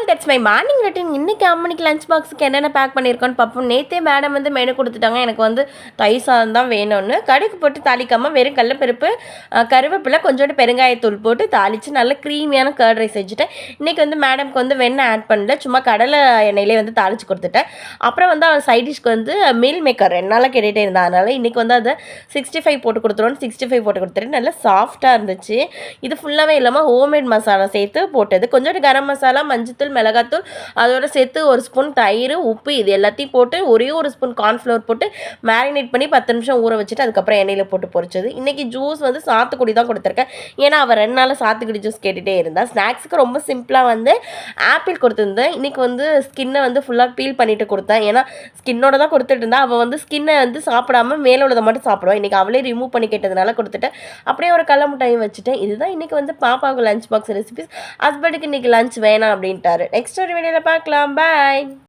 All that's my morning routine. இன்றைக்கி அம்மனிக்கு lunch பாக்ஸுக்கு என்னென்ன பேக் பண்ணியிருக்கோன்னு பார்ப்போம். நேற்றே மேடம் வந்து மெனு கொடுத்துட்டாங்க. எனக்கு வந்து தயிர் சாதம் தான் வேணும்னு. கடுகு போட்டு தாளிக்காமல் வெறும் கடலப்பருப்பு, கருவேப்பிலை, கொஞ்சோண்டு பெருங்காயத்தூள் போட்டு தாளித்து நல்ல க்ரீமியான கர்ட் ரைஸ் செஞ்சுட்டேன். இன்றைக்கி வந்து மேடம்க்கு வந்து வெண்ணெய் ஆட் பண்ணல, சும்மா கடலை எண்ணெயிலே வந்து தாளித்து கொடுத்துட்டேன். அப்புறம் வந்து அவள் சைட் டிஷ்க்கு வந்து மீல் மேக்கர் 2 நாளாக கேட்டுகிட்டே இருந்தால், அதனால் இன்றைக்கி வந்து அதை 65 போட்டு கொடுத்துருவோன்னு 65 போட்டு கொடுத்துட்டு நல்லா சாஃப்டாக இருந்துச்சு. இது ஃபுல்லாகவே இல்லாமல் ஹோம்மேட் மசாலா சேர்த்து போட்டது. கொஞ்சோண்டு கரம் மசாலா, மஞ்சத்தூள், மிளகாத்தூள், அதோட சேர்த்து 1 ஸ்பூன் தயிர், உப்பு, இது எல்லாத்தையும் போட்டு ஒரே 1 ஸ்பூன் கார்ன்ஃப்ளவர் போட்டு மேரினேட் பண்ணி 10 நிமிஷம் ஊற வச்சுட்டு அதுக்கப்புறம் எண்ணெயில் போட்டு பொரிச்சது. இன்றைக்கி ஜூஸ் வந்து சாத்துக்குடி தான் கொடுத்துருக்கேன். ஏன்னா அவள் 2 நாள் சாத்துக்குடி ஜூஸ் கேட்டுகிட்டே இருந்தாள். ஸ்நாக்ஸுக்கு ரொம்ப சிம்பிளாக வந்து ஆப்பிள் கொடுத்துருந்தேன். இன்றைக்கி வந்து ஸ்கின்னை வந்து ஃபுல்லாக பீல் பண்ணிவிட்டு கொடுத்தேன். ஏன்னா ஸ்கின்னோட தான் கொடுத்துட்டு இருந்தா. அவள் வந்து ஸ்கின்னை வந்து சாப்பிடாம மேலே உள்ளதை மட்டும் சாப்பிடுவாள். இன்றைக்கி அவளே ரிமூவ் பண்ணி கேட்டதுனால கொடுத்துட்டேன். அப்படியே ஒரு கடல மிட்டாயும் வச்சுட்டேன். இதுதான் இன்றைக்கி வந்து பாப்பாவுக்கு லஞ்ச் பாக்ஸ் ரெசிபிஸ். ஹஸ்பண்டுக்கு இன்றைக்கி லஞ்ச் வேணாம் அப்படின்ட்டாரு. நெக்ஸ்ட் ஒரு வீடியோவில் பார்க்கலாம். பாய்.